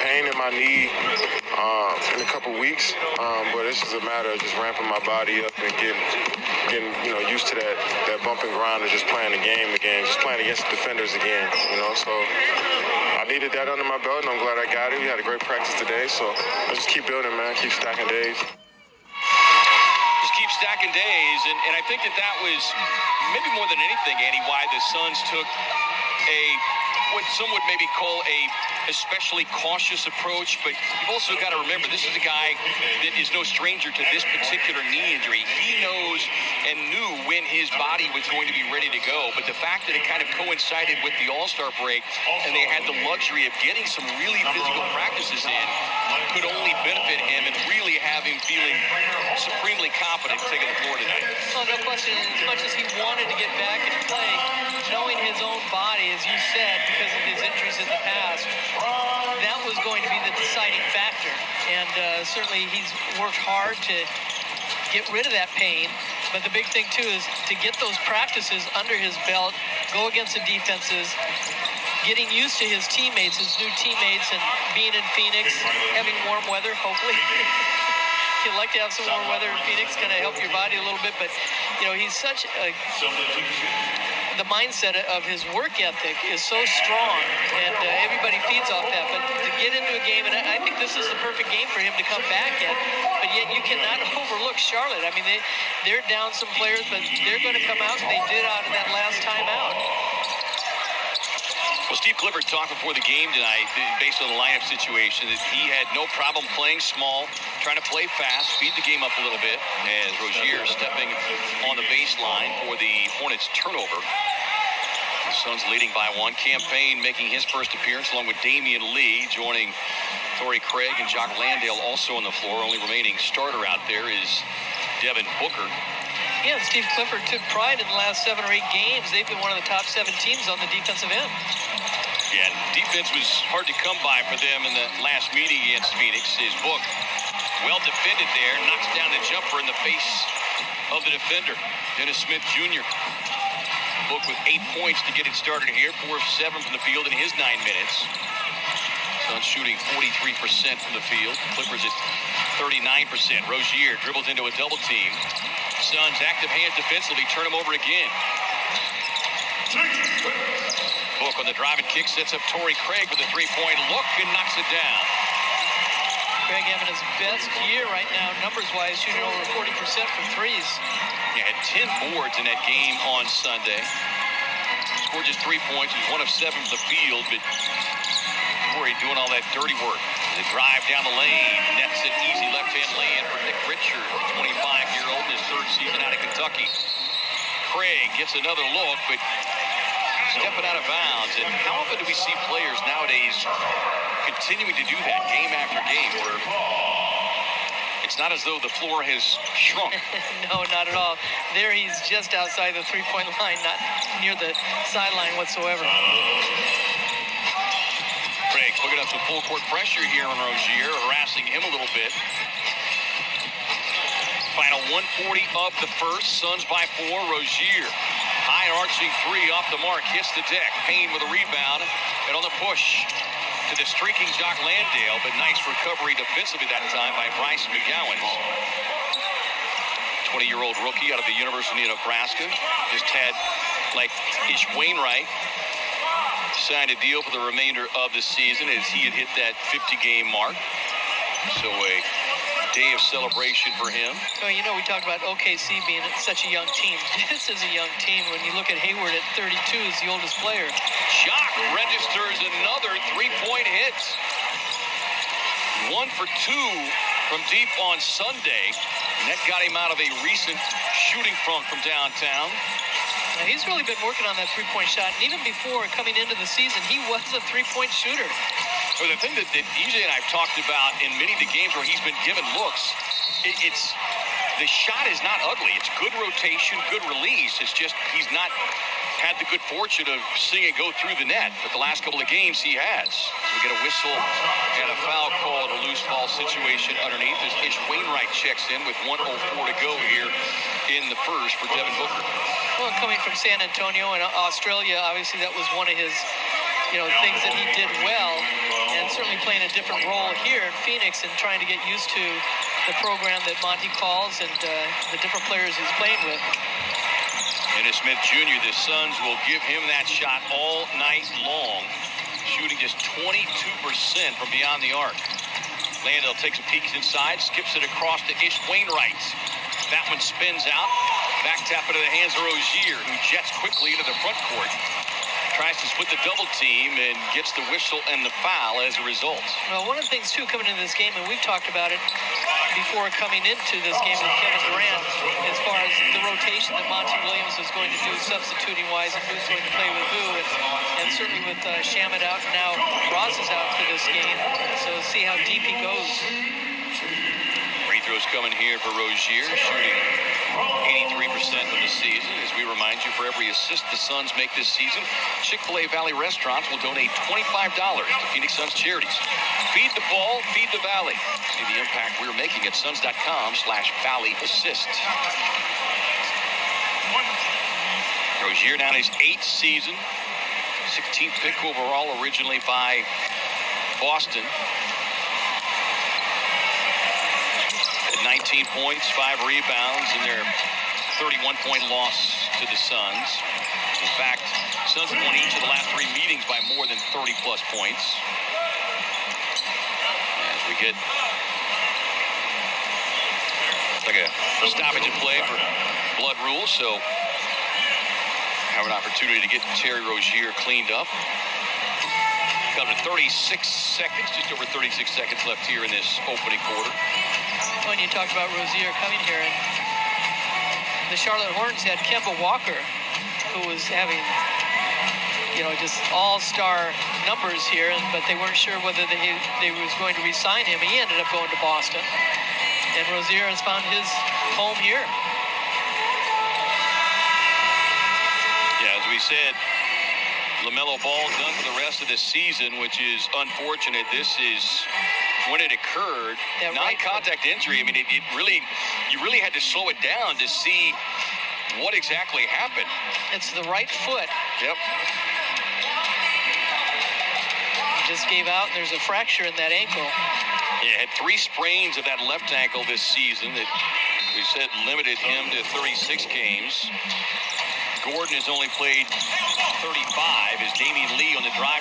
pain in my knee in a couple weeks, but this is a matter of just ramping my body up and getting used to that bump and grind of just playing the game again, just playing against the defenders again, So I needed that under my belt, and I'm glad I got it. We had a great practice today, so I just keep building, man. Keep stacking days. Just keep stacking days, and I think that was maybe more than anything, Andy, why the Suns took what some would maybe call a especially cautious approach, but you've also got to remember this is a guy that is no stranger to this particular knee injury. He knows and knew when his body was going to be ready to go, but the fact that it kind of coincided with the All-Star break and they had the luxury of getting some really physical practices in could only benefit him and really have him feeling supremely confident taking the floor tonight. Well, no question, as much as he wanted to get back and play, knowing his own body, as you said, because of his injuries in the past, that was going to be the deciding factor. And certainly he's worked hard to get rid of that pain. But the big thing, too, is to get those practices under his belt, go against the defenses, getting used to his teammates, his new teammates, and being in Phoenix, having warm weather, hopefully. You'd like to have some warm weather in Phoenix, kind of help your body a little bit. But, he's such a... The mindset of his work ethic is so strong, and everybody feeds off that. But to get into a game, and I think this is the perfect game for him to come back in, but yet you cannot overlook Charlotte. I mean, they're down some players, but they're going to come out, and they did out of that last time out. Well, Steve Clifford talked before the game tonight, based on the lineup situation, that he had no problem playing small, trying to play fast, speed the game up a little bit, as Rozier stepping on the baseline for the Hornets turnover. The Suns leading by one. Campaign making his first appearance along with Damian Lee, joining Torrey Craig and Jock Landale also on the floor. Only remaining starter out there is Devin Booker. Yeah, Steve Clifford took pride in the last 7 or 8 games. They've been one of the top 7 teams on the defensive end. Yeah, defense was hard to come by for them in the last meeting against Phoenix. His Book, well defended there, knocks down the jumper in the face of the defender, Dennis Smith Jr. Book with 8 points to get it started here, 4 of 7 from the field in his 9 minutes. Suns shooting 43% from the field. Clippers at 39%. Rozier dribbles into a double team. Suns active hands defensively, turn him over again. Book on the drive and kick, sets up Torrey Craig with a 3-point look and knocks it down. Craig having his best year right now, numbers-wise, shooting over 40% from threes. He had 10 boards in that game on Sunday. Scored just 3 points. He was 1 of 7 from the field, but Torrey doing all that dirty work. The drive down the lane, nets an easy left-hand lay-in for Nick Richard, 25-year-old in his 3rd season out of Kentucky. Craig gets another look, but stepping out of bounds. And how often do we see players nowadays continuing to do that game after game, where it's not as though the floor has shrunk? No, not at all. There he's just outside the 3-point line, not near the sideline whatsoever. Craig picking up some full court pressure here on Rozier, harassing him a little bit. Final 140 of the first. Suns by 4. Rozier, high arching 3 off the mark, hits the deck. Payne with a rebound, and on the push to the streaking Jock Landale, but nice recovery defensively that time by Bryce McGowan. 20-year-old rookie out of the University of Nebraska. Just had, like Ish Wainwright, signed a deal for the remainder of the season as he had hit that 50-game mark. So a day of celebration for him. Well, we talked about OKC being such a young team. This is a young team. When you look at Hayward at 32, is the oldest player. Jock registers another 3-point hit. 1 for 2 from deep on Sunday. And that got him out of a recent shooting funk from downtown. Now, he's really been working on that 3-point shot. And even before coming into the season, he was a 3-point shooter. So the thing that EJ and I have talked about in many of the games where he's been given looks, it's the shot is not ugly. It's good rotation, good release. It's just he's not had the good fortune of seeing it go through the net. But the last couple of games he has. So we get a whistle and a foul call and a loose ball situation underneath as Ish Wainwright checks in with 1:04 to go here in the first for Devin Booker. Well, coming from San Antonio and Australia, obviously that was one of his things that he did well, and certainly playing a different role here in Phoenix and trying to get used to the program that Monty calls and the different players he's playing with. Dennis Smith Jr., the Suns will give him that shot all night long, shooting just 22% from beyond the arc. Landale takes a peek inside, skips it across to Ish Wainwright. That one spins out. Back tap into the hands of Rozier, who jets quickly into the front court. Tries to split the double team and gets the whistle and the foul as a result. Well, one of the things, too, coming into this game, and we've talked about it before coming into this game with Kevin Durant, as far as the rotation that Monty Williams is going to do substituting-wise and who's going to play with who, and certainly with Shamet out and now Ross is out for this game, so see how deep he goes. Free throws coming here for Rozier, shooting 83% of the season. As we remind you, for every assist the Suns make this season, Chick-fil-A Valley Restaurants will donate $25 to Phoenix Suns charities. Feed the ball, feed the Valley. See the impact we're making at suns.com/Valley Assist. Rozier now in his 8th season, 16th pick overall originally by Boston. 19 points, 5 rebounds in their 31-point loss to the Suns. In fact, Suns have won each of the last 3 meetings by more than 30-plus points. As we get like a stoppage in play for blood rules, so have an opportunity to get Terry Rozier cleaned up. Come to 36 seconds, just over 36 seconds left here in this opening quarter. When you talk about Rozier coming here, and the Charlotte Hornets had Kemba Walker, who was having, just all-star numbers here, but they weren't sure whether they was going to re-sign him. He ended up going to Boston, and Rozier has found his home here. Yeah, as we said, LaMelo Ball done for the rest of the season, which is unfortunate. This is when it occurred. Non-contact injury. I mean, you really had to slow it down to see what exactly happened. It's the right foot. Yep. He just gave out, and there's a fracture in that ankle. Yeah, had 3 sprains of that left ankle this season that we said limited him to 36 games. Gordon has only played 35 as Damian Lee on the drive.